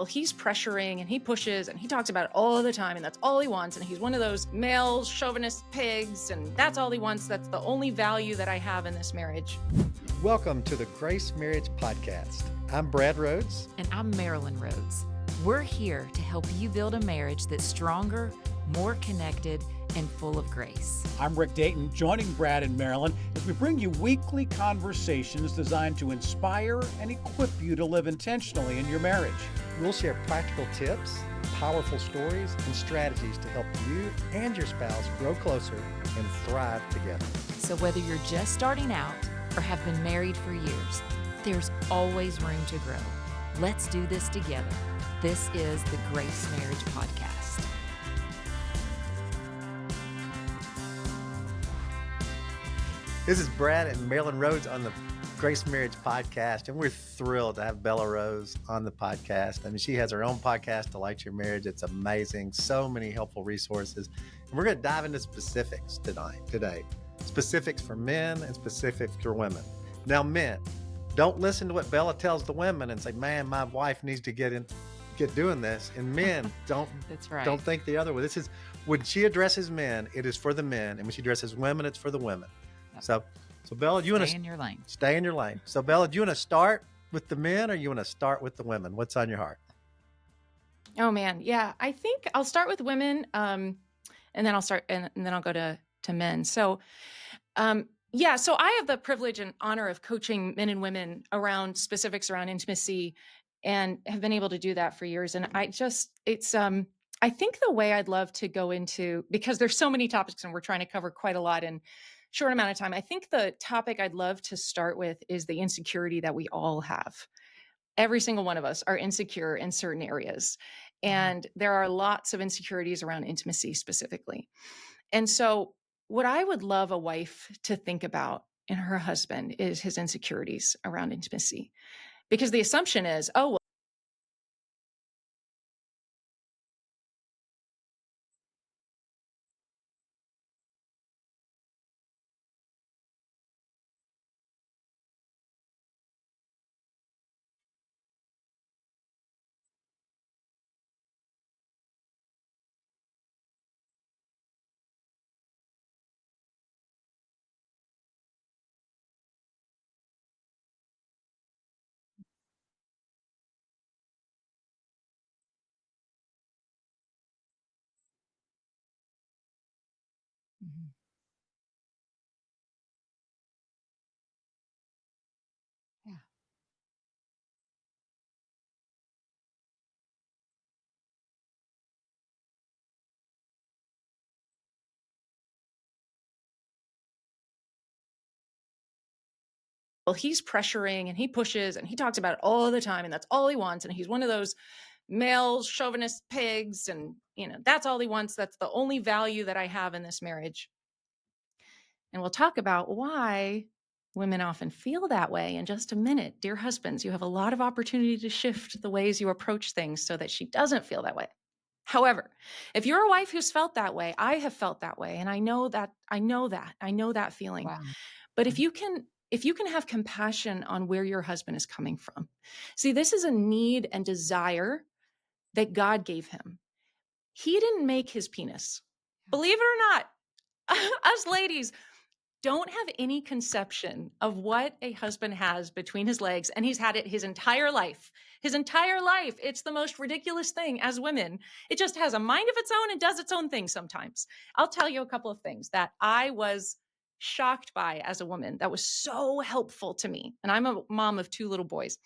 Well, he's pressuring and he pushes and he talks about it all the time and that's all he wants. And he's one of those male chauvinist pigs and that's all he wants. That's the only value that I have in this marriage. Welcome to the Grace Marriage Podcast. I'm Brad Rhodes. And I'm Marilyn Rhodes. We're here to help you build a marriage that's stronger, more connected, and full of grace. I'm Rick Dayton, joining Brad and Marilyn as we bring you weekly conversations designed to inspire and equip you to live intentionally in your marriage. We'll share practical tips, powerful stories, and strategies to help you and your spouse grow closer and thrive together. So whether you're just starting out or have been married for years, there's always room to grow. Let's do this together. This is the Grace Marriage Podcast. This is Brad and Marilyn Rhodes on the Grace Marriage Podcast, and we're thrilled to have Bella Rose on the podcast. I mean, she has her own podcast, Delight Your Marriage. It's amazing. So many helpful resources. And we're going to dive into specifics today. Specifics for men and specifics for women. Now, men, don't listen to what Bella tells the women and say, man, my wife needs to get doing this. And men, That's right. don't think the other way. This is when she addresses men, it is for the men. And when she addresses women, it's for the women. Yep. So Bella, do you want to stay in your lane? Stay in your lane. So Bella, do you want to start with the men or you want to start with the women? What's on your heart? Oh man. Yeah. I think I'll start with women. And then I'll go to men. So, so I have the privilege and honor of coaching men and women around specifics around intimacy and have been able to do that for years. And I think the way I'd love to go into, because there's so many topics and we're trying to cover quite a lot in short amount of time. I think the topic I'd love to start with is the insecurity that we all have. Every single one of us are insecure in certain areas. And there are lots of insecurities around intimacy specifically. And so what I would love a wife to think about in her husband is his insecurities around intimacy. Because the assumption is, oh, well, Mhm. Yeah. he's pressuring and he pushes and he talks about it all the time and that's all he wants. And he's one of those male chauvinist pigs and, that's all he wants. That's the only value that I have in this marriage. And we'll talk about why women often feel that way in just a minute. Dear husbands, you have a lot of opportunity to shift the ways you approach things so that she doesn't feel that way. However, if you're a wife who's felt that way, I have felt that way. And I know that feeling. Wow. But if you can have compassion on where your husband is coming from. See, this is a need and desire that God gave him. He didn't make his penis. Believe it or not, us ladies don't have any conception of what a husband has between his legs, and he's had it his entire life. His entire life. It's the most ridiculous thing as women. It just has a mind of its own and does its own thing sometimes. I'll tell you a couple of things that I was shocked by as a woman that was so helpful to me. And I'm a mom of 2 little boys,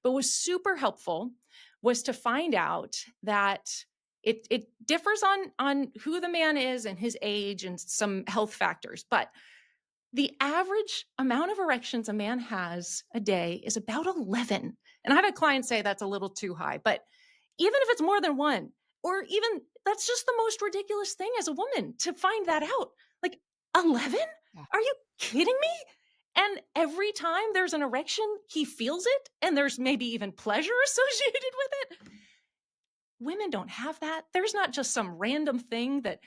but was super helpful was to find out that it differs on who the man is and his age and some health factors, but the average amount of erections a man has a day is about 11. And I've had clients say that's a little too high, but even if it's more than 1, or even that's just the most ridiculous thing as a woman to find that out. Like 11? Yeah. Are you kidding me? And every time there's an erection, he feels it. And there's maybe even pleasure associated with it. Women don't have that. There's not just some random thing that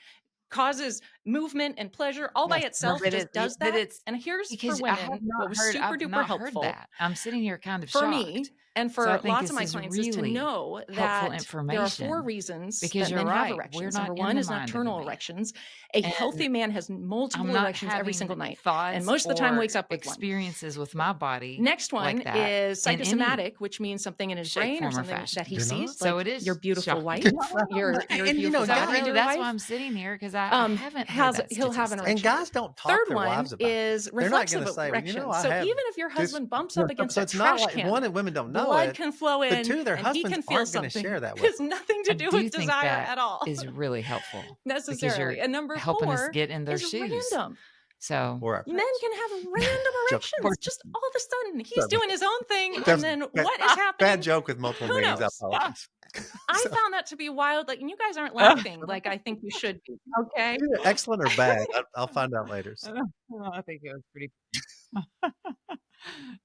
causes movement and pleasure all by Yes, itself but just does but that. it's And here's for because women what was super I've duper not heard helpful that. I'm sitting here kind of for shocked. me and So I for think lots of this my is clients is to really know helpful that there are 4 information reasons because that you're men have right. We're erections. not Number in 1 the is mind of a nocturnal man. erections. A And healthy man has I'm multiple not erections every having single night, and thoughts most of the time or wakes up with 1. experiences with my body Next one like that is in any psychosomatic, which means something in his shape, brain or form, or something fashion. that he You're not? sees, So like it your is beautiful shocking. wife, your And beautiful So I do. God-fearing That's why wife, I'm sitting here because I haven't heard that he'll have an statistic. And erection. guys don't talk to Third their one wives about is this. They're not going reflexive to say, well, you know, erections. I So have even if your this. husband bumps up against So a it's not trash like can, one, and women don't know blood it, can flow but in two, their and he husbands can feel aren't going to something. share It that with has them. nothing I to do do with think desire that at all is really helpful because necessarily. you're And number helping us 4 get in their is shoes. random. So Or our Men friends. can have random Joke. erections. Just all of a sudden, he's Sorry. doing his own thing, That and was then bad, what is bad happening? joke with multiple Who meanings. I knows? apologize. I So, found that to be wild. Like, and you guys aren't laughing like I think you should be. Okay. either excellent or bad. I'll find out later. So. I think it was pretty.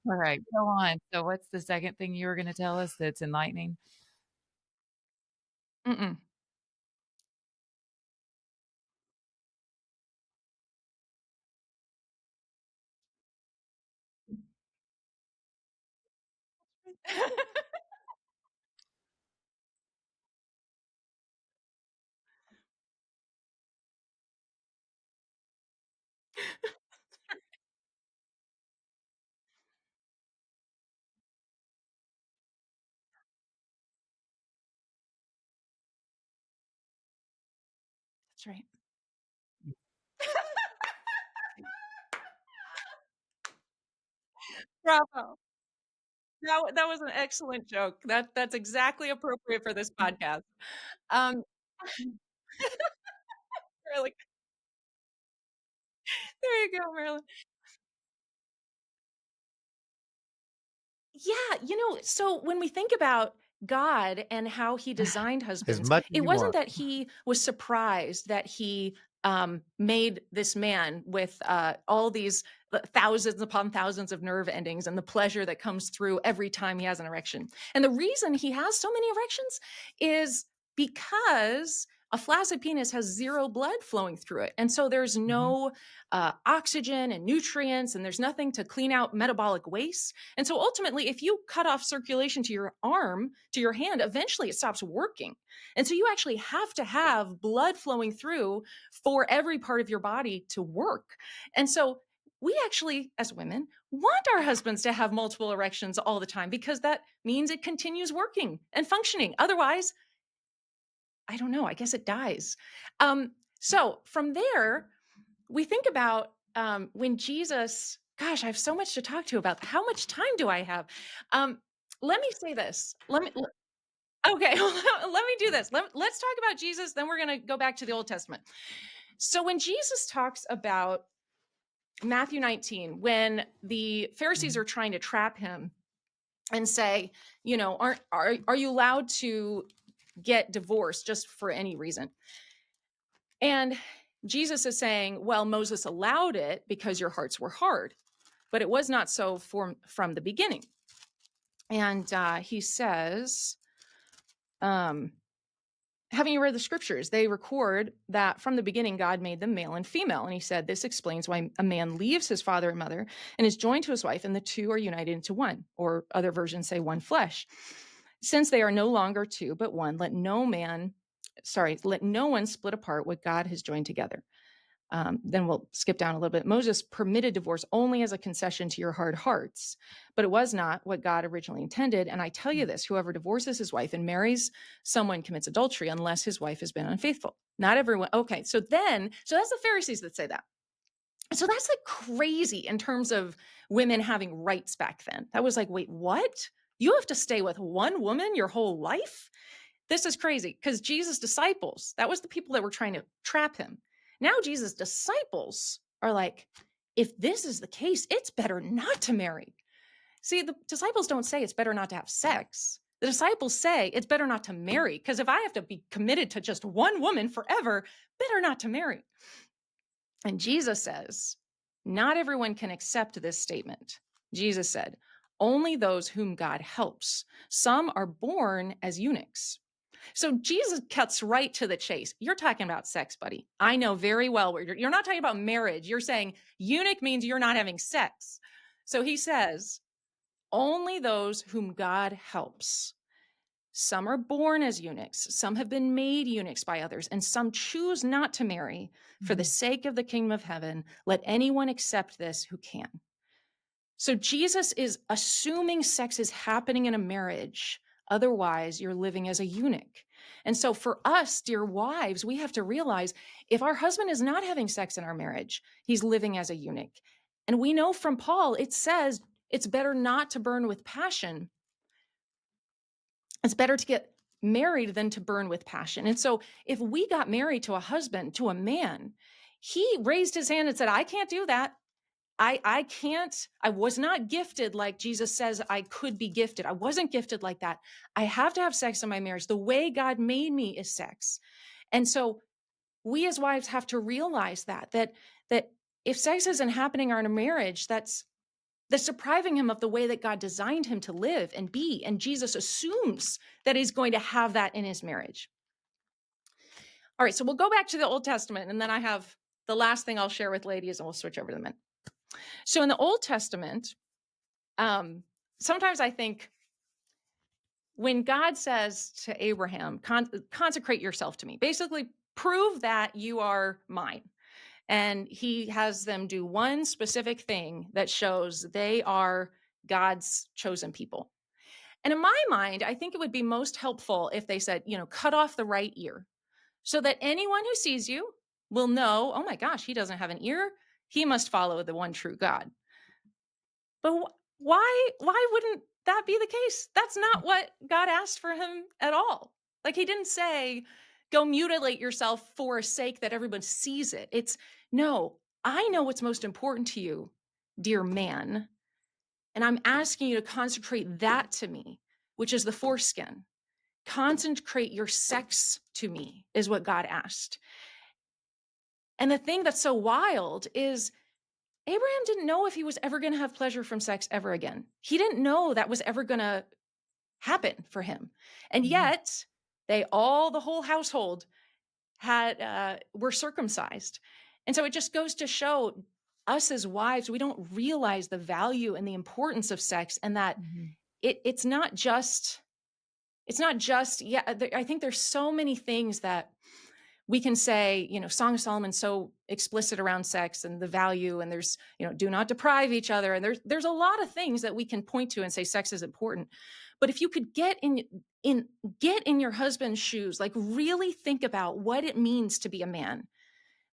All right, go on. So, what's the second thing you were going to tell us that's enlightening? Mm-mm. That's right. Bravo. That was an excellent joke. That's exactly appropriate for this podcast. Um, really, there you go, Marilyn. Yeah, so when we think about God and how he designed As husbands, much as it you wasn't want. that he was surprised that he made this man with all these thousands upon thousands of nerve endings and the pleasure that comes through every time he has an erection. And the reason he has so many erections is because a flaccid penis has 0 blood flowing through it. And so there's no oxygen and nutrients, and there's nothing to clean out metabolic waste. And so ultimately, if you cut off circulation to your arm, to your hand, eventually it stops working. And so you actually have to have blood flowing through for every part of your body to work. And so we actually, as women, want our husbands to have multiple erections all the time because that means it continues working and functioning. Otherwise, I don't know, I guess it dies. So from there, we think about when Jesus, gosh, I have so much to talk to you about. How much time do I have? Let me say this. Okay, let me do this. Let's talk about Jesus, then we're going to go back to the Old Testament. So when Jesus talks about Matthew 19, when the Pharisees are trying to trap him and say, are you allowed to get divorced just for any reason? And Jesus is saying, well, Moses allowed it because your hearts were hard, but it was not so from the beginning. And he says, having you read the scriptures, they record that from the beginning, God made them male and female. And he said, this explains why a man leaves his father and mother and is joined to his wife, and the two are united into one, or other versions say one flesh. Since they are no longer two, but one, let no one split apart what God has joined together. Then we'll skip down a little bit. Moses permitted divorce only as a concession to your hard hearts, but it was not what God originally intended. And I tell you this, whoever divorces his wife and marries someone commits adultery unless his wife has been unfaithful. Not everyone. Okay. So that's the Pharisees that say that. So that's like crazy in terms of women having rights back then. That was like, wait, what? You have to stay with one woman your whole life? This is crazy because Jesus' disciples, that was the people that were trying to trap him. Now Jesus' disciples are like, if this is the case, it's better not to marry. See, the disciples don't say it's better not to have sex. The disciples say it's better not to marry, because if I have to be committed to just one woman forever, better not to marry. And Jesus says, not everyone can accept this statement. Jesus said, only those whom God helps. Some are born as eunuchs. So Jesus cuts right to the chase. You're talking about sex, buddy. I know very well where you're not talking about marriage. You're saying eunuch means you're not having sex. So he says, only those whom God helps. Some are born as eunuchs, some have been made eunuchs by others, and some choose not to marry for the sake of the kingdom of heaven. Let anyone accept this who can. So Jesus is assuming sex is happening in a marriage. Otherwise, you're living as a eunuch. And so for us, dear wives, we have to realize if our husband is not having sex in our marriage, he's living as a eunuch. And we know from Paul, it says it's better not to burn with passion. It's better to get married than to burn with passion. And so if we got married to a husband, to a man, he raised his hand and said, I can't do that. I can't, I was not gifted like Jesus says I could be gifted. I wasn't gifted like that. I have to have sex in my marriage. The way God made me is sex. And so we as wives have to realize that if sex isn't happening in a marriage, that's depriving him of the way that God designed him to live and be. And Jesus assumes that he's going to have that in his marriage. All right, so we'll go back to the Old Testament, and then I have the last thing I'll share with ladies, and we'll switch over to the men. So in the Old Testament, sometimes I think when God says to Abraham, consecrate yourself to me, basically prove that you are mine. And he has them do one specific thing that shows they are God's chosen people. And in my mind, I think it would be most helpful if they said, cut off the right ear so that anyone who sees you will know, oh my gosh, he doesn't have an ear. He must follow the one true God. But why wouldn't that be the case? That's not what God asked for him at all. Like he didn't say, go mutilate yourself for a sake that everyone sees it. It's no, I know what's most important to you, dear man. And I'm asking you to consecrate that to me, which is the foreskin. Consecrate your sex to me is what God asked. And the thing that's so wild is Abraham didn't know if he was ever going to have pleasure from sex ever again. He didn't know that was ever going to happen for him. And yet the whole household were circumcised. And so it just goes to show us as wives, we don't realize the value and the importance of sex, and that it's not just, I think there's so many things that we can say, Song of Solomon's so explicit around sex and the value, and there's, do not deprive each other. And there's a lot of things that we can point to and say sex is important. But if you could get in your husband's shoes, like really think about what it means to be a man.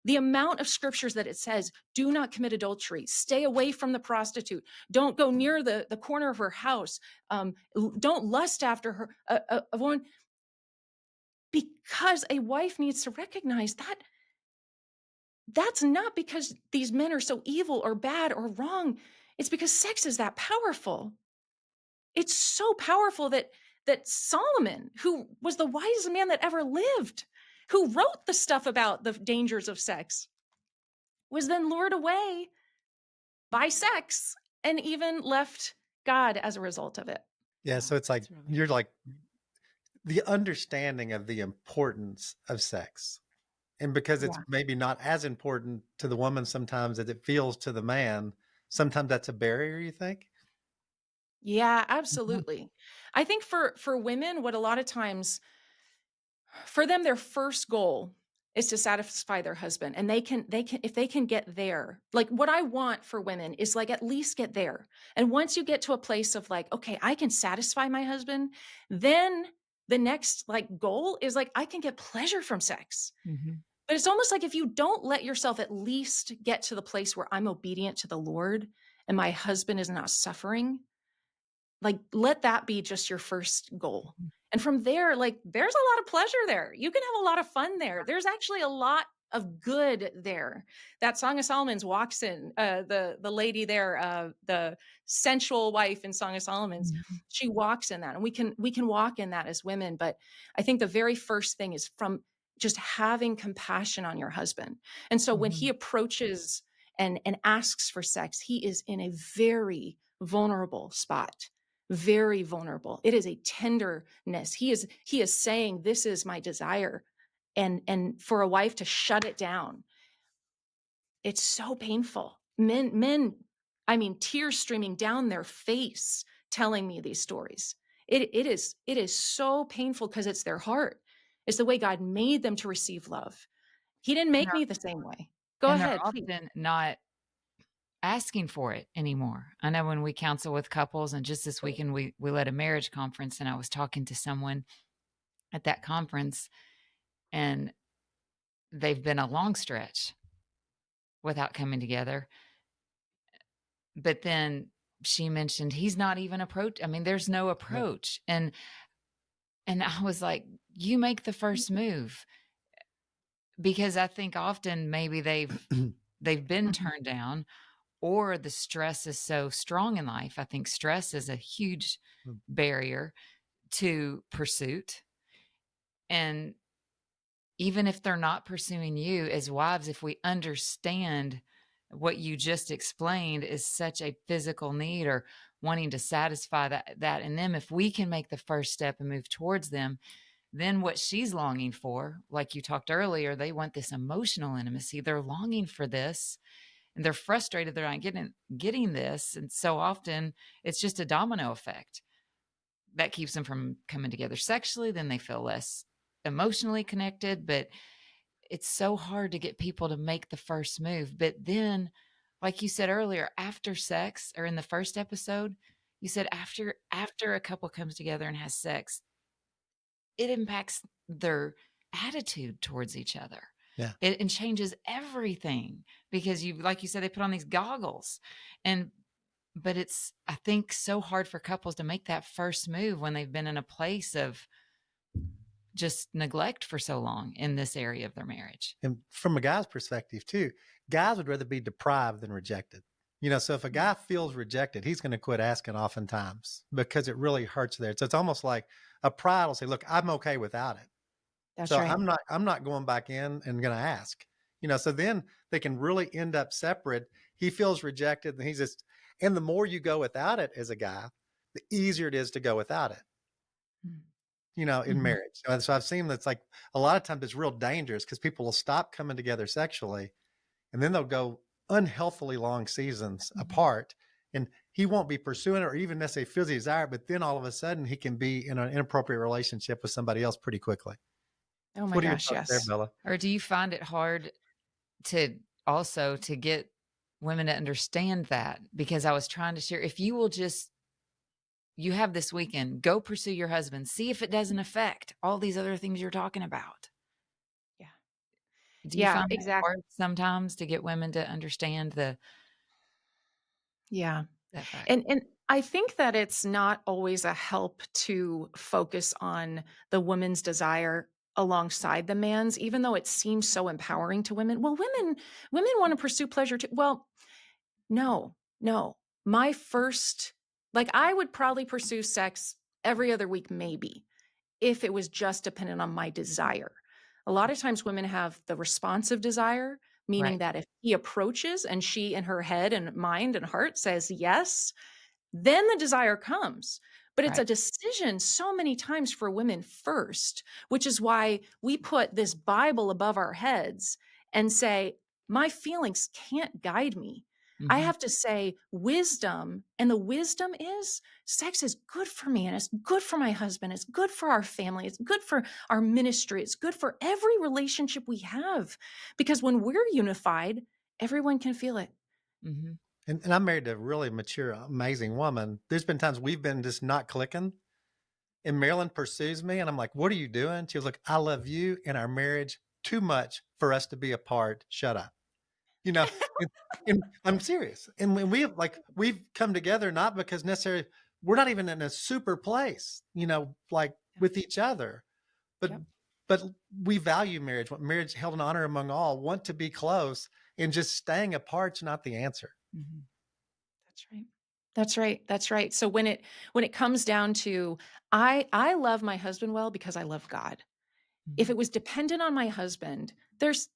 The amount of scriptures that it says, do not commit adultery, stay away from the prostitute, don't go near the corner of her house, don't lust after her, a woman. Because a wife needs to recognize that that's not because these men are so evil or bad or wrong. It's because sex is that powerful. It's so powerful that Solomon, who was the wisest man that ever lived, who wrote the stuff about the dangers of sex, was then lured away by sex and even left God as a result of it. Yeah. So it's like, you're like the understanding of the importance of sex. And because it's maybe not as important to the woman sometimes as it feels to the man, sometimes that's a barrier, you think? Yeah, absolutely. I think for women, what a lot of times for them, their first goal is to satisfy their husband. And they can, if they can get there, like what I want for women is like, at least get there. And once you get to a place of like, okay, I can satisfy my husband, then the next like goal is like, I can get pleasure from sex. But it's almost like if you don't let yourself at least get to the place where I'm obedient to the Lord and my husband is not suffering, like, let that be just your first goal. And from there, like, there's a lot of pleasure there. You can have a lot of fun there. There's actually a lot of good there. That Song of Solomon's walks in, the lady there, the sensual wife in Song of Solomon's, she walks in that. And we can walk in that as women. But I think the very first thing is from just having compassion on your husband. And so when he approaches and asks for sex, he is in a very vulnerable spot, very vulnerable. It is a tenderness. He is saying, this is my desire. And for a wife to shut it down, it's so painful. Men, I mean, tears streaming down their face telling me these stories. It is so painful because it's their heart. It's the way God made them to receive love. He didn't And make they're me the same way. Go and they're ahead, please. often not asking for it anymore. I know when we counsel with couples, and just this weekend we led a marriage conference, and I was talking to someone at that conference, and they've been a long stretch without coming together. But then she mentioned he's not even I mean, there's no Yeah. approach. And I was like, you make the first move, because I think often maybe they've been Mhm. turned down, or the stress is so strong in life. I think stress is a huge barrier to pursuit. And even if they're not pursuing you as wives, if we understand what you just explained is such a physical need, or wanting to satisfy that in them, if we can make the first step and move towards them, then what she's longing for, like you talked earlier, they want this emotional intimacy. They're longing for this, and they're frustrated they're not getting this. And so often it's just a domino effect that keeps them from coming together sexually. Then they feel less emotionally connected. But it's so hard to get people to make the first move. But then, like you said earlier, after sex, or in the first episode, you said after a couple comes together and has sex, it impacts their attitude towards each other. Yeah. And changes everything, because like you said, they put on these goggles. And but it's, I think, so hard for couples to make that first move when they've been in a place of just neglect for so long in this area of their marriage. And from a guy's perspective too, guys would rather be deprived than rejected. So if a guy feels rejected, he's going to quit asking oftentimes because it really hurts there. So it's almost like a pride will say, look, I'm okay without it. That's So right. I'm not going back in and going to ask. So then they can really end up separate. He feels rejected, and the more you go without it as a guy, the easier it is to go without it. In Mhm. marriage. So I've seen that's like a lot of times it's real dangerous because people will stop coming together sexually, and then they'll go unhealthily long seasons apart, and he won't be pursuing it or even necessarily feels the desire, but then all of a sudden he can be in an inappropriate relationship with somebody else pretty quickly. Oh my What are your gosh, thoughts there, yes. Bella? Or do you find it hard to get women to understand that? Because I was trying to share, if you will just, you have this weekend, go pursue your husband, see if it doesn't affect all these other things you're talking about. Yeah. Do you Yeah, find that exactly. hard sometimes to get women to understand Yeah. that fact? And I think that it's not always a help to focus on the woman's desire alongside the man's, even though it seems so empowering to women. Well, women want to pursue pleasure too. Well, no, no. My first, like, I would probably pursue sex every other week, maybe, if it was just dependent on my desire. A lot of times women have the responsive desire, meaning Right, that if he approaches and she in her head and mind and heart says yes, then the desire comes. But it's right. a decision so many times for women first, which is why we put this Bible above our heads and say, my feelings can't guide me. I Mhm, have to say wisdom. And the wisdom is sex is good for me, and it's good for my husband. It's good for our family. It's good for our ministry. It's good for every relationship we have. Because when we're unified, everyone can feel it. mhm. And I'm married to a really mature, amazing woman. There's been times we've been just not clicking, and Marilyn pursues me, and I'm like, "What are you doing?" She was like, "I love you and our marriage too much for us to be apart. Shut up." You know, and, and I'm serious. And when we've come together not because necessarily we're not even in a super place, like with each other, but Yep. but we value marriage. What marriage held in honor among all, want to be close, and just staying apart's not the answer. Mhm, That's right. That's right. That's right. So when it comes down to I love my husband well because I love God. If mhm. it was dependent on my husband, there's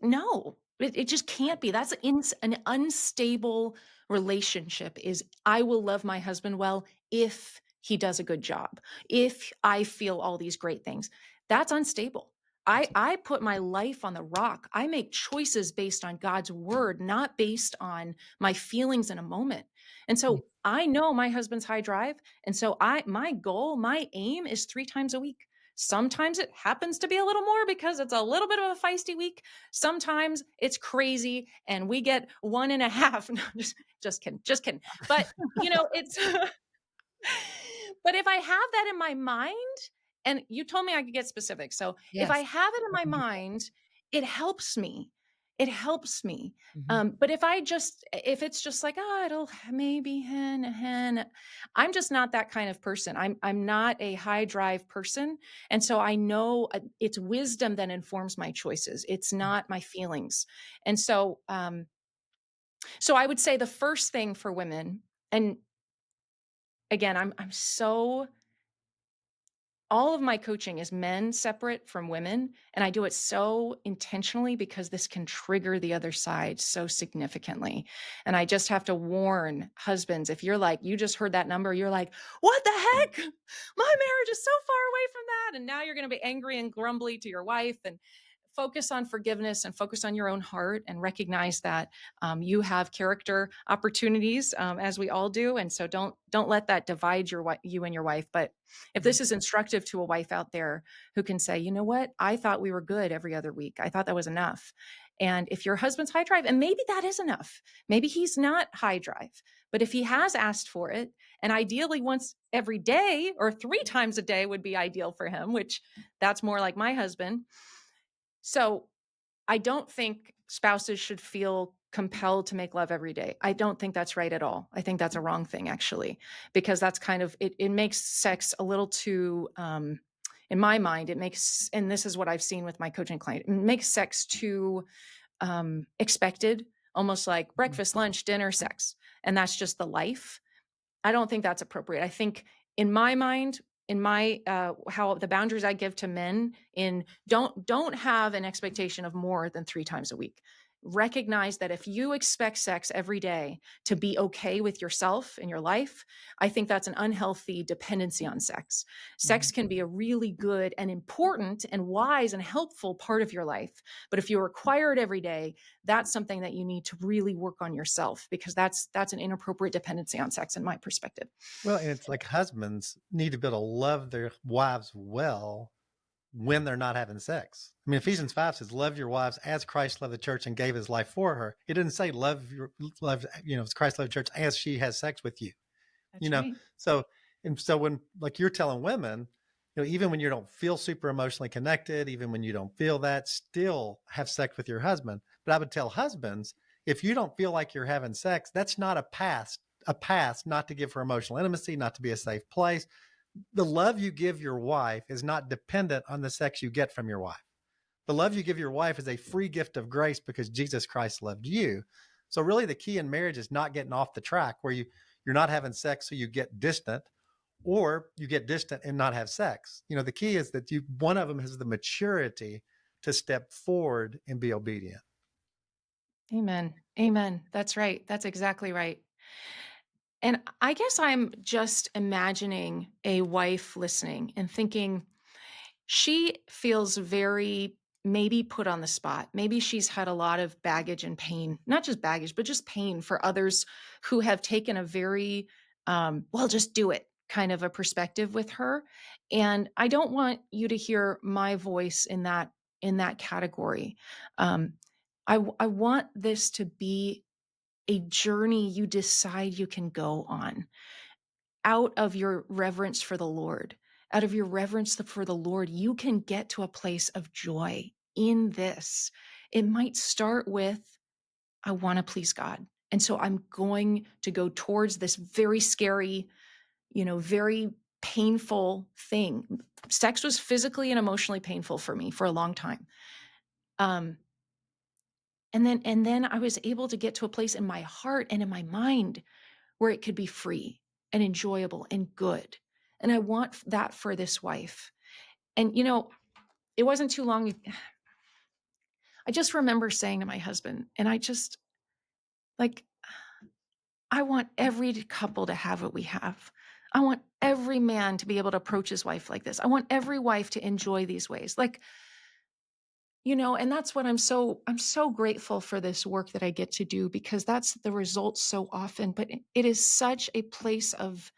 no. It just can't be. That's an unstable relationship is I will love my husband well if he does a good job, if I feel all these great things. That's unstable. I put my life on the rock. I make choices based on God's word, not based on my feelings in a moment. And so I know my husband's high drive. And so my goal, my aim is 3 times a week. Sometimes it happens to be a little more because it's a little bit of a feisty week. Sometimes it's crazy and we get 1.5. No, just kidding, just kidding. But it's but if I have that in my mind, and you told me I could get specific. So if I Yes. have it in my mind, it helps me. It helps me. Mhm. But if it's just like, oh, it'll maybe hen, I'm just not that kind of person. I'm not a high drive person. And so I know it's wisdom that informs my choices. It's not my feelings. And so I would say the first thing for women, and again, I'm so all of my coaching is men separate from women, and I do it so intentionally because this can trigger the other side so significantly. And I just have to warn husbands, if you're like, you just heard that number, you're like, what the heck? My marriage is so far away from that. And now you're going to be angry and grumbly to your wife. And focus on forgiveness and focus on your own heart and recognize that you have character opportunities, as we all do. And so don't let that divide you and your wife. But if Mhm. this is instructive to a wife out there who can say, you know what, I thought we were good every other week, I thought that was enough. And if your husband's high drive, and maybe that is enough, maybe he's not high drive, but if he has asked for it, and ideally once every day or 3 times a day would be ideal for him, which that's more like my husband. So I don't think spouses should feel compelled to make love every day. I don't think that's right at all. I think that's a wrong thing, actually, because that's kind of it makes sex a little too in my mind, it makes, and this is what I've seen with my coaching client, it makes sex too expected, almost like breakfast, lunch, dinner, sex. And that's just the life. I don't think that's appropriate. I think in my mind, in my how the boundaries I give to men in don't have an expectation of more than 3 times a week. Recognize that if you expect sex every day to be okay with yourself in your life, I think that's an unhealthy dependency on sex. Sex can be a really good and important and wise and helpful part of your life. But if you require it every day, that's something that you need to really work on yourself, because that's an inappropriate dependency on sex in my perspective. Well, and it's like husbands need to be able to love their wives well when they're not having sex. I mean, Ephesians 5 says, love your wives as Christ loved the church and gave his life for her. It didn't say love, as Christ loved the church as she has sex with you, you That's know? right. So, and so when, like you're telling women, even when you don't feel super emotionally connected, even when you don't feel that, still have sex with your husband. But I would tell husbands, if you don't feel like you're having sex, that's not a pass not to give her emotional intimacy, not to be a safe place. The love you give your wife is not dependent on the sex you get from your wife. The love you give your wife is a free gift of grace because Jesus Christ loved you. So really the key in marriage is not getting off the track where you're not having sex so you get distant, or you get distant and not have sex. The key is that one of them has the maturity to step forward and be obedient. Amen. Amen. That's right. That's exactly right. And I guess I'm just imagining a wife listening and thinking, she feels very maybe put on the spot. Maybe she's had a lot of baggage and pain, not just baggage, but just pain for others who have taken a very, well, just do it kind of a perspective with her. And I don't want you to hear my voice in that category. Um, I want this to be a journey you decide you can go on out of your reverence for the Lord. Out of your reverence for the Lord, you can get to a place of joy in this. It might start with, I want to please God. And so I'm going to go towards this very scary, very painful thing. Sex was physically and emotionally painful for me for a long time. Um, and then I was able to get to a place in my heart and in my mind where it could be free and enjoyable and good. And I want that for this wife. And, it wasn't too long. I just remember saying to my husband, and I just like, I want every couple to have what we have. I want every man to be able to approach his wife like this. I want every wife to enjoy these ways. Like, and that's what I'm so grateful for this work that I get to do, because that's the result so often. But it is such a place of,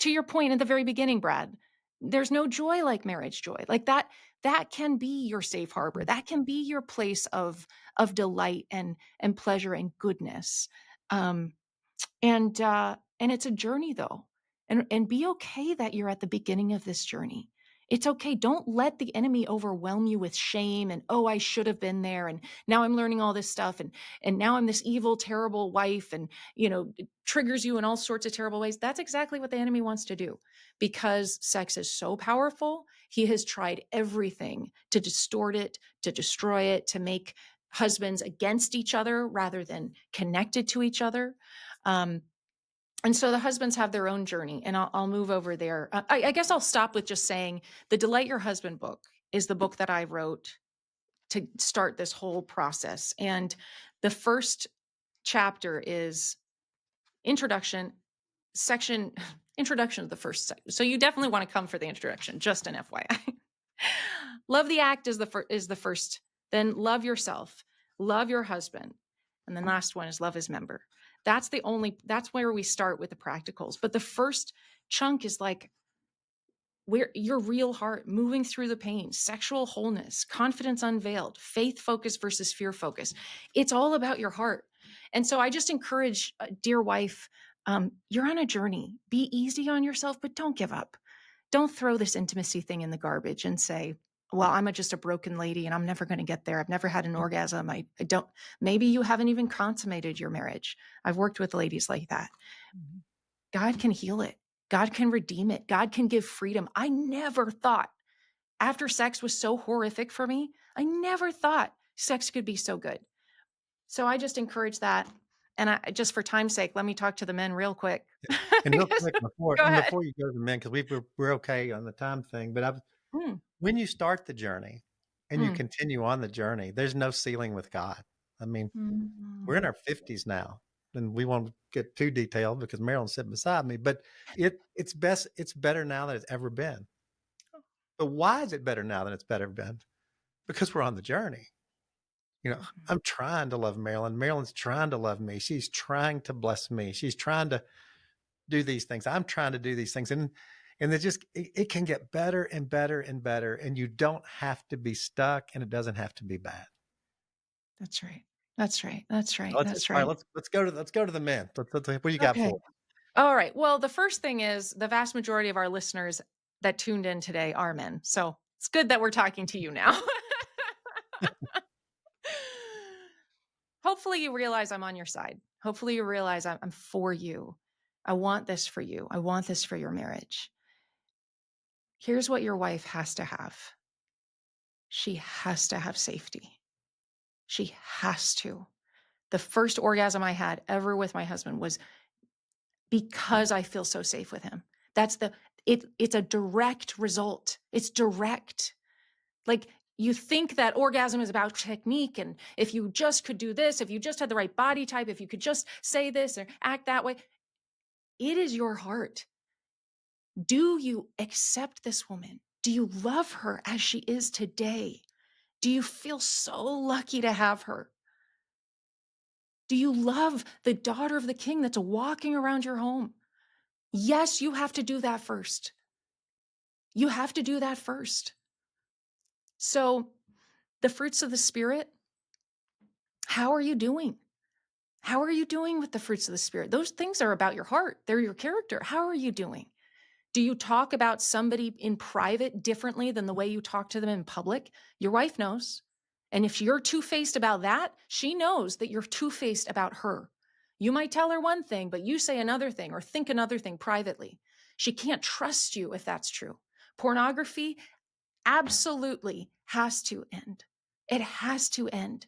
to your point at the very beginning, Brad, there's no joy like marriage joy. Like that can be your safe harbor. That can be your place of delight and pleasure and goodness. Um, and it's a journey, though. And be okay that you're at the beginning of this journey. It's okay. Don't let the enemy overwhelm you with shame and, oh, I should have been there, and now I'm learning all this stuff, and now I'm this evil, terrible wife, and it triggers you in all sorts of terrible ways. That's exactly what the enemy wants to do, because sex is so powerful. He has tried everything to distort it, to destroy it, to make husbands against each other rather than connected to each other. Um, and so the husbands have their own journey, and I'll move over there. I guess I'll stop with just saying the Delight Your Husband book is the book that I wrote to start this whole process. And the first chapter is introduction section, introduction to the first section. So you definitely want to come for the introduction, just an FYI. Love the act is the first, then love yourself, love your husband. And then last one is love his member. That's where we start with the practicals. But the first chunk is like where your real heart, moving through the pain, sexual wholeness, confidence unveiled, faith focus versus fear focus. It's all about your heart. And so I just encourage, dear wife, you're on a journey. Be easy on yourself, but don't give up. Don't throw this intimacy thing in the garbage and say, well, I'm just a broken lady and I'm never going to get there. I've never had an orgasm. I don't, maybe you haven't even consummated your marriage. I've worked with ladies like that. Mm-hmm. God can heal it. God can redeem it. God can give freedom. I never thought, after sex was so horrific for me, I never thought sex could be so good. So I just encourage that. And I just, for time's sake, let me talk to the men real quick. And real quick Go ahead. before you go to the men, because we're okay on the time thing, but Mm, when you start the journey and you mm, continue on the journey, there's no ceiling with God. I mean, we're in mm. our 50s now, and we won't get too detailed because Marilyn's sitting beside me, but it's better now than it's ever been. But why is it better now than it's better been? Because we're on the journey. I'm trying to love Marilyn. Marilyn's trying to love me. She's trying to bless me. She's trying to do these things. I'm trying to do these things. And it can get better and better and better. And you don't have to be stuck, and it doesn't have to be bad. That's right. That's right. That's right. That's All right, right. let's go to the men. What do you got Okay. for? All right. Well, the first thing is the vast majority of our listeners that tuned in today are men. So it's good that we're talking to you now. Hopefully you realize I'm on your side. Hopefully you realize I'm for you. I want this for you. I want this for your marriage. Here's what your wife has to have. She has to have safety. She has to. The first orgasm I had ever with my husband was because I feel so safe with him. It's a direct result. It's direct. Like, you think that orgasm is about technique, and if you just could do this, if you just had the right body type, if you could just say this or act that way, it is your heart. Do you accept this woman? Do you love her as she is today? Do you feel so lucky to have her? Do you love the daughter of the king that's walking around your home? Yes, you have to do that first. You have to do that first. So, the fruits of the Spirit, how are you doing? How are you doing with the fruits of the Spirit? Those things are about your heart, they're your character. How are you doing? Do you talk about somebody in private differently than the way you talk to them in public? Your wife knows. And if you're two-faced about that, she knows that you're two-faced about her. You might tell her one thing, but you say another thing or think another thing privately. She can't trust you if that's true. Pornography absolutely has to end. It has to end.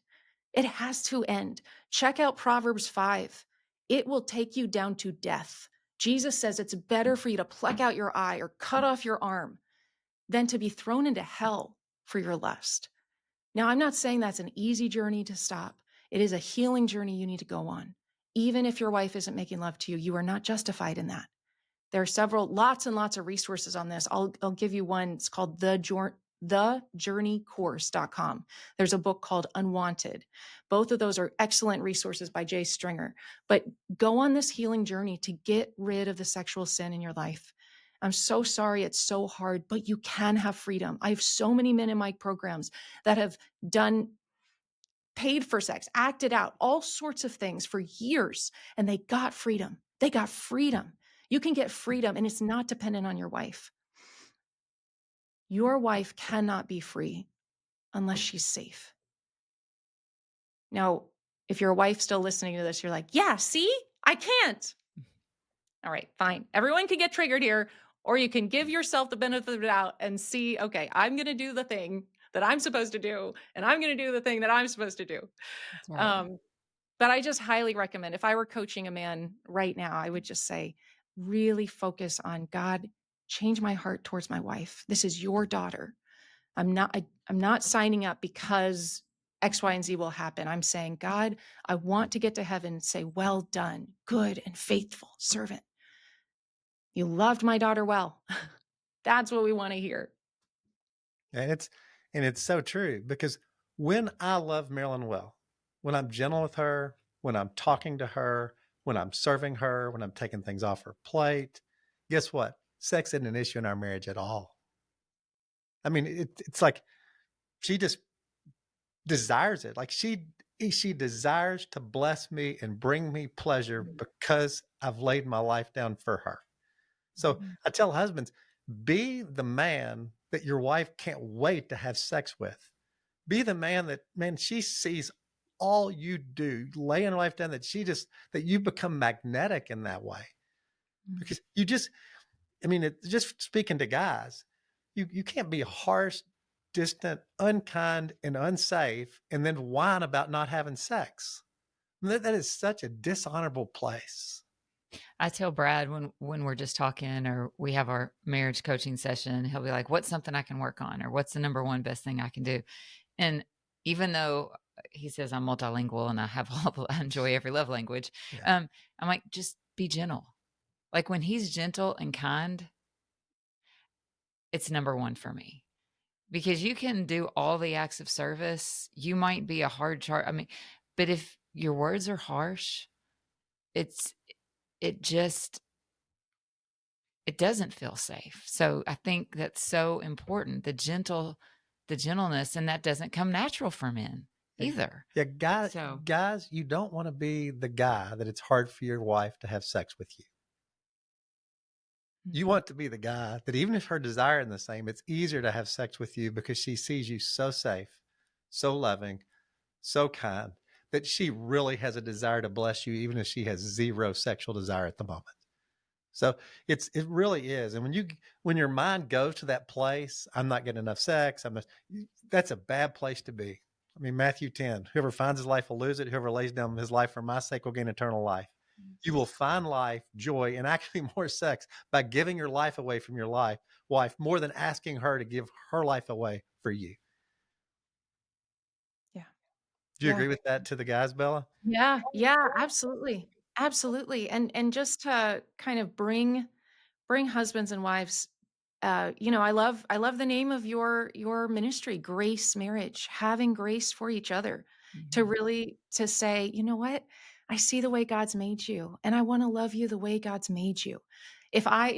It has to end. Check out Proverbs 5. It will take you down to death. Jesus says it's better for you to pluck out your eye or cut off your arm than to be thrown into hell for your lust. Now, I'm not saying that's an easy journey to stop. It is a healing journey you need to go on. Even if your wife isn't making love to you, you are not justified in that. There are lots and lots of resources on this. I'll give you one. It's called thejourneycourse.com. There's a book called Unwanted. Both of those are excellent resources by Jay Stringer. But go on this healing journey to get rid of the sexual sin in your life. I'm so sorry it's so hard, but you can have freedom. I have so many men in my programs that have paid for sex, acted out, all sorts of things for years, and they got freedom. They got freedom. You can get freedom, and it's not dependent on your wife. Your wife cannot be free unless she's safe. Now, if your wife's still listening to this, you're like, yeah, see, I can't. All right, fine. Everyone can get triggered here, or you can give yourself the benefit of the doubt and see, okay, I'm going to do the thing that I'm supposed to do, and I'm going to do the thing that I'm supposed to do. That's right. But I just highly recommend, if I were coaching a man right now, I would just say, really focus on God, change my heart towards my wife. This is your daughter. I'm not signing up because X, Y, and Z will happen. I'm saying, God, I want to get to heaven and say, well done, good and faithful servant. You loved my daughter well. That's what we want to hear. And it's so true, because when I love Marilyn well, when I'm gentle with her, when I'm talking to her, when I'm serving her, when I'm taking things off her plate, guess what? Sex isn't an issue in our marriage at all. I mean, it's like she just desires it. Like she desires to bless me and bring me pleasure because I've laid my life down for her. So I tell husbands, be the man that your wife can't wait to have sex with. Be the man that, man, she sees all you do, laying her life down, that you become magnetic in that way. Because just speaking to guys, you can't be harsh, distant, unkind, and unsafe, and then whine about not having sex. That is such a dishonorable place. I tell Brad when we're just talking or we have our marriage coaching session, he'll be like, what's something I can work on? Or what's the number one best thing I can do? And even though he says I'm multilingual and I enjoy every love language, Yeah. I'm like, just be gentle. Like when he's gentle and kind, it's number one for me. Because you can do all the acts of service. You might be a hard chart. I mean, but if your words are harsh, it doesn't feel safe. So I think that's so important. The gentleness, and that doesn't come natural for men either. Yeah, guys, you don't want to be the guy that it's hard for your wife to have sex with you. You want to be the guy that even if her desire is the same, it's easier to have sex with you because she sees you so safe, so loving, so kind, that she really has a desire to bless you, even if she has zero sexual desire at the moment. So it really is. And when your mind goes to that place, I'm not getting enough sex, that's a bad place to be. I mean, Matthew 10, whoever finds his life will lose it. Whoever lays down his life for my sake will gain eternal life. You will find life, joy, and actually more sex by giving your life away from your wife, more than asking her to give her life away for you. Yeah. Do you agree with that to the guys, Bella? Yeah, absolutely. Absolutely. And just to kind of bring husbands and wives, I love the name of your ministry, Grace Marriage, having grace for each other, to really to say, you know what? I see the way God's made you, and I want to love you the way God's made you.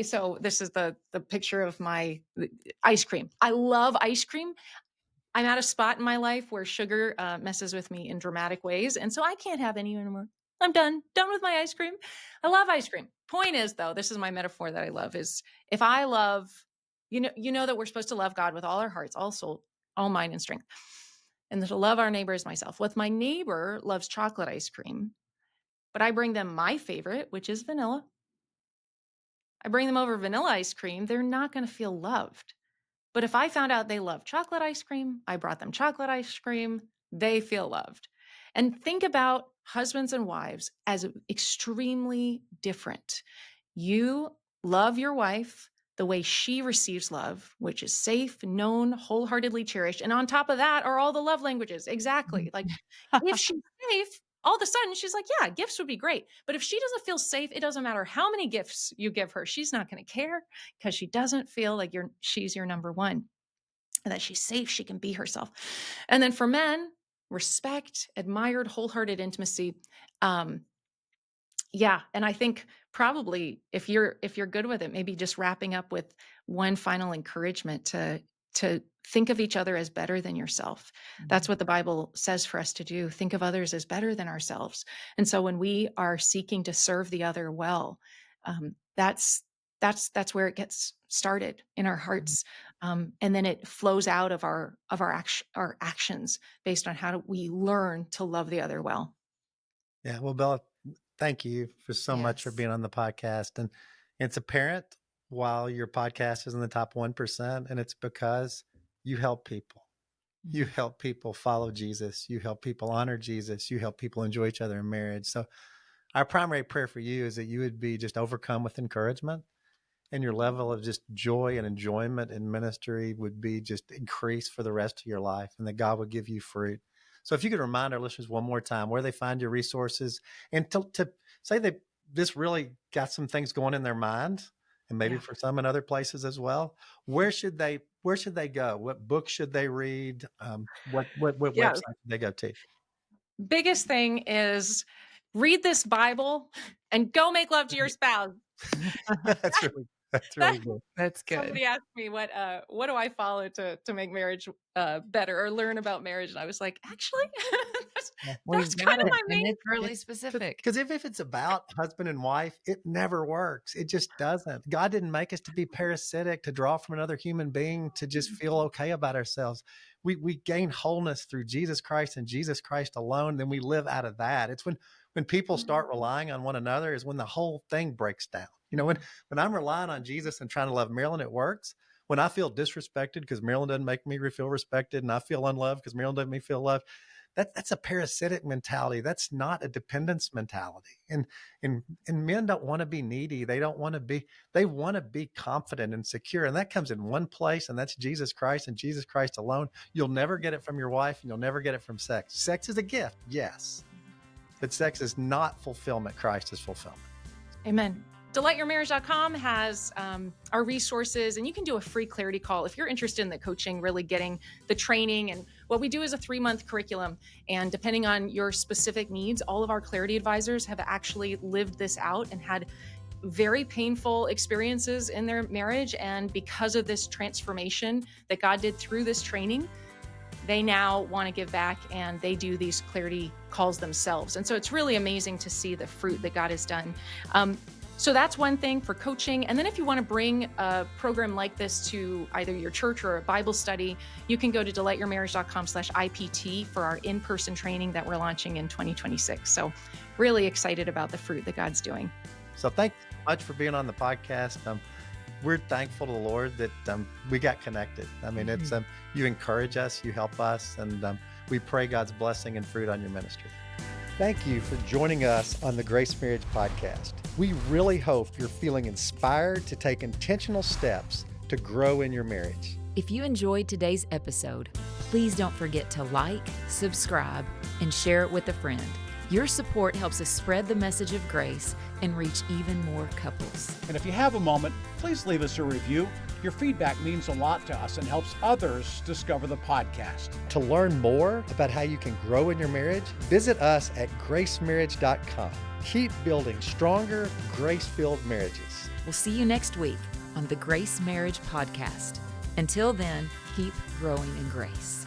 So this is the picture of my ice cream. I love ice cream. I'm at a spot in my life where sugar messes with me in dramatic ways. And so I can't have any anymore. I'm done with my ice cream. I love ice cream. Point is, though, this is my metaphor that I love, is if I love, you know that we're supposed to love God with all our hearts, all soul, all mind and strength, and to love our neighbor as myself. Well, if my neighbor loves chocolate ice cream, but I bring them my favorite, which is vanilla, I bring them over vanilla ice cream, they're not going to feel loved. But if I found out they love chocolate ice cream, I brought them chocolate ice cream, they feel loved. And think about husbands and wives as extremely different. You love your wife the way she receives love, which is safe, known, wholeheartedly cherished. And on top of that are all the love languages. Exactly. Like if she's safe, all of a sudden she's like, yeah, gifts would be great. But if she doesn't feel safe, it doesn't matter how many gifts you give her. She's not going to care because she doesn't feel like she's your number one, and that she's safe. She can be herself. And then for men, respect, admired, wholehearted intimacy. Yeah. And I think probably if you're good with it, maybe just wrapping up with one final encouragement to think of each other as better than yourself. That's what the Bible says for us to do. Think of others as better than ourselves. And so when we are seeking to serve the other well, that's where it gets started in our hearts. And then it flows out of our actions based on how we learn to love the other well. Yeah. Well, Bella, thank you for so much for Yes. being on the podcast. And it's apparent while your podcast is in the top 1%, and it's because you help people. You help people follow Jesus. You help people honor Jesus. You help people enjoy each other in marriage. So our primary prayer for you is that you would be just overcome with encouragement, and your level of just joy and enjoyment in ministry would be just increased for the rest of your life, and that God would give you fruit. So if you could remind our listeners one more time where they find your resources, and to say that this really got some things going in their mind, and maybe for some in other places as well, where should they go? What books should they read? What Yeah. website should they go to? Biggest thing is read this Bible and go make love to your spouse. That's really good. That's good. Somebody asked me what do I follow to make marriage better or learn about marriage, and I was like, actually, that's kind of my main. It's really specific. Because if it's about husband and wife, it never works. It just doesn't. God didn't make us to be parasitic, to draw from another human being, to just feel okay about ourselves. We gain wholeness through Jesus Christ and Jesus Christ alone. Then we live out of that. It's when people start relying on one another is when the whole thing breaks down. You know, when I'm relying on Jesus and trying to love Marilyn, it works. When I feel disrespected because Marilyn doesn't make me feel respected, and I feel unloved because Marilyn doesn't make me feel loved, that's a parasitic mentality. That's not a dependence mentality. And men don't want to be needy. They want to be confident and secure. And that comes in one place, and that's Jesus Christ and Jesus Christ alone. You'll never get it from your wife, and you'll never get it from sex. Sex is a gift, yes. But sex is not fulfillment. Christ is fulfillment. Amen. DelightYourMarriage.com has our resources, and you can do a free clarity call if you're interested in the coaching, really getting the training. And what we do is a 3-month curriculum. And depending on your specific needs, all of our clarity advisors have actually lived this out and had very painful experiences in their marriage. And because of this transformation that God did through this training, they now want to give back, and they do these clarity calls themselves. And so it's really amazing to see the fruit that God has done. So that's one thing for coaching. And then if you want to bring a program like this to either your church or a Bible study, you can go to delightyourmarriage.com/IPT for our in-person training that we're launching in 2026. So really excited about the fruit that God's doing. So thank you so much for being on the podcast. We're thankful to the Lord that we got connected. I mean, it's you encourage us, you help us, and we pray God's blessing and fruit on your ministry. Thank you for joining us on the Grace Marriage Podcast. We really hope you're feeling inspired to take intentional steps to grow in your marriage. If you enjoyed today's episode, please don't forget to like, subscribe, and share it with a friend. Your support helps us spread the message of grace and reach even more couples. And if you have a moment, please leave us a review. Your feedback means a lot to us and helps others discover the podcast. To learn more about how you can grow in your marriage, visit us at gracemarriage.com. Keep building stronger, grace-filled marriages. We'll see you next week on the Grace Marriage Podcast. Until then, keep growing in grace.